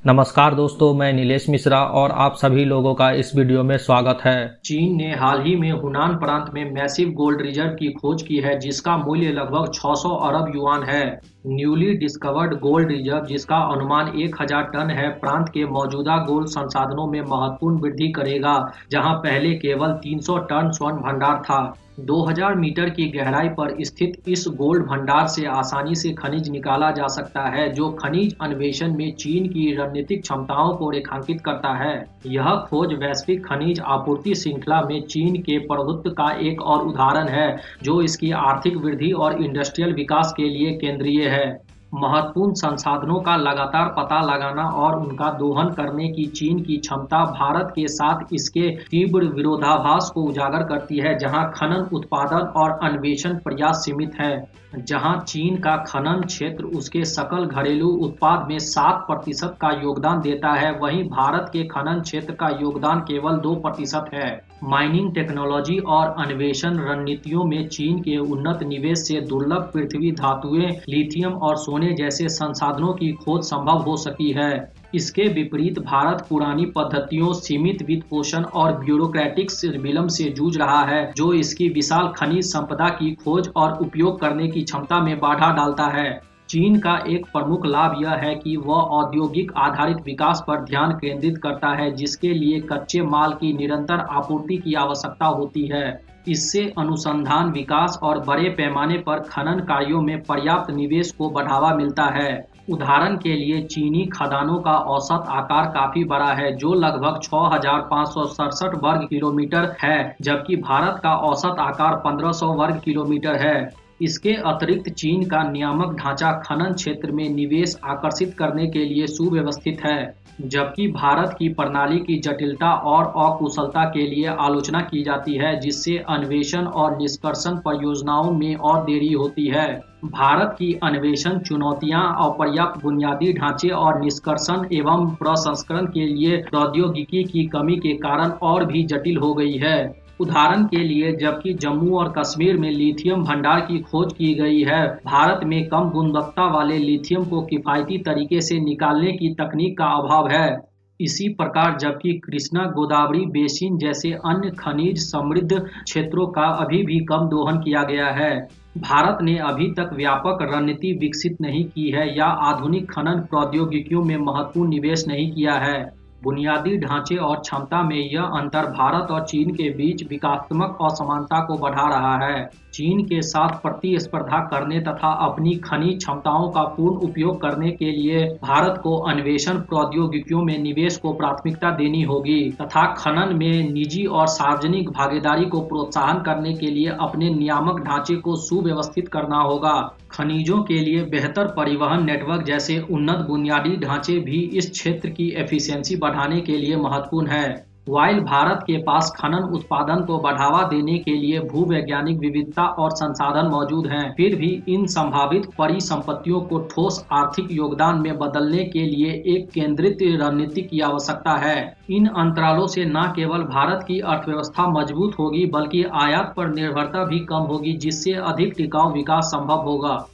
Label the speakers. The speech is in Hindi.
Speaker 1: नमस्कार दोस्तों, मैं नीलेश मिश्रा और आप सभी लोगों का इस वीडियो में स्वागत है। चीन ने हाल ही में हुनान प्रांत में मैसिव गोल्ड रिजर्व की खोज की है, जिसका मूल्य लगभग 600 अरब युआन है। न्यूली डिस्कवर्ड गोल्ड रिजर्व, जिसका अनुमान 1000 टन है, प्रांत के मौजूदा गोल्ड संसाधनों में महत्वपूर्ण वृद्धि करेगा, जहां पहले केवल 300 टन स्वर्ण भंडार था। 2000 मीटर की गहराई पर स्थित इस गोल्ड भंडार से आसानी से खनिज निकाला जा सकता है, जो खनिज अन्वेषण में चीन की रणनीतिक क्षमताओं को रेखांकित करता है। यह खोज वैश्विक खनिज आपूर्ति श्रृंखला में चीन के प्रभुत्व का एक और उदाहरण है, जो इसकी आर्थिक वृद्धि और इंडस्ट्रियल विकास के लिए केंद्रीय है। महत्वपूर्ण संसाधनों का लगातार पता लगाना और उनका दोहन करने की चीन की क्षमता भारत के साथ इसके तीव्र विरोधाभास को उजागर करती है, जहां खनन, उत्पादन और अन्वेषण प्रयास सीमित है। जहां चीन का खनन क्षेत्र उसके सकल घरेलू उत्पाद में 7% का योगदान देता है, वहीं भारत के खनन क्षेत्र का योगदान केवल 2% है। माइनिंग टेक्नोलॉजी और अन्वेषण रणनीतियों में चीन के उन्नत निवेश से दुर्लभ पृथ्वी धातुएं, लिथियम और सोने जैसे संसाधनों की खोज संभव हो सकी है। इसके विपरीत भारत पुरानी पद्धतियों, सीमित वित्त पोषण और ब्यूरोक्रेटिक विलंब से जूझ रहा है, जो इसकी विशाल खनिज संपदा की खोज और उपयोग करने की क्षमता में बाधा डालता है। चीन का एक प्रमुख लाभ यह है कि वह औद्योगिक आधारित विकास पर ध्यान केंद्रित करता है, जिसके लिए कच्चे माल की निरंतर आपूर्ति की आवश्यकता होती है। इससे अनुसंधान, विकास और बड़े पैमाने पर खनन कार्यों में पर्याप्त निवेश को बढ़ावा मिलता है। उदाहरण के लिए, चीनी खदानों का औसत आकार काफी बड़ा है, जो लगभग 6567 वर्ग किलोमीटर है, जबकि भारत का औसत आकार 1500 वर्ग किलोमीटर है। इसके अतिरिक्त चीन का नियामक ढांचा खनन क्षेत्र में निवेश आकर्षित करने के लिए सुव्यवस्थित है, जबकि भारत की प्रणाली की जटिलता और अकुशलता के लिए आलोचना की जाती है, जिससे अन्वेषण और निष्कर्षण परियोजनाओं में और देरी होती है। भारत की अन्वेषण चुनौतियां अपर्याप्त बुनियादी ढांचे और निष्कर्षण एवं प्रसंस्करण के लिए प्रौद्योगिकी की कमी के कारण और भी जटिल हो गई है। उदाहरण के लिए, जबकि जम्मू और कश्मीर में लिथियम भंडार की खोज की गई है, भारत में कम गुणवत्ता वाले लिथियम को किफायती तरीके से निकालने की तकनीक का अभाव है। इसी प्रकार, जबकि कृष्णा गोदावरी बेसिन जैसे अन्य खनिज समृद्ध क्षेत्रों का अभी भी कम दोहन किया गया है, भारत ने अभी तक व्यापक रणनीति विकसित नहीं की है या आधुनिक खनन प्रौद्योगिकियों में महत्वपूर्ण निवेश नहीं किया है। बुनियादी ढांचे और क्षमता में यह अंतर भारत और चीन के बीच विकासात्मक असमानता को बढ़ा रहा है। चीन के साथ प्रतिस्पर्धा करने तथा अपनी खनिज क्षमताओं का पूर्ण उपयोग करने के लिए भारत को अन्वेषण प्रौद्योगिकियों में निवेश को प्राथमिकता देनी होगी तथा खनन में निजी और सार्वजनिक भागीदारी को प्रोत्साहन करने के लिए अपने नियामक ढांचे को सुव्यवस्थित करना होगा। खनिजों के लिए बेहतर परिवहन नेटवर्क जैसे उन्नत बुनियादी ढांचे भी इस क्षेत्र की एफिशिएंसी बढ़ाने के लिए महत्वपूर्ण है। वाइल भारत के पास खनन उत्पादन को बढ़ावा देने के लिए भूवैज्ञानिक विविधता और संसाधन मौजूद हैं, फिर भी इन संभावित परिसंपत्तियों को ठोस आर्थिक योगदान में बदलने के लिए एक केंद्रित रणनीति की आवश्यकता है। इन अंतरालों से न केवल भारत की अर्थव्यवस्था मजबूत होगी, बल्कि आयात पर निर्भरता भी कम होगी, जिससे अधिक टिकाऊ विकास संभव होगा।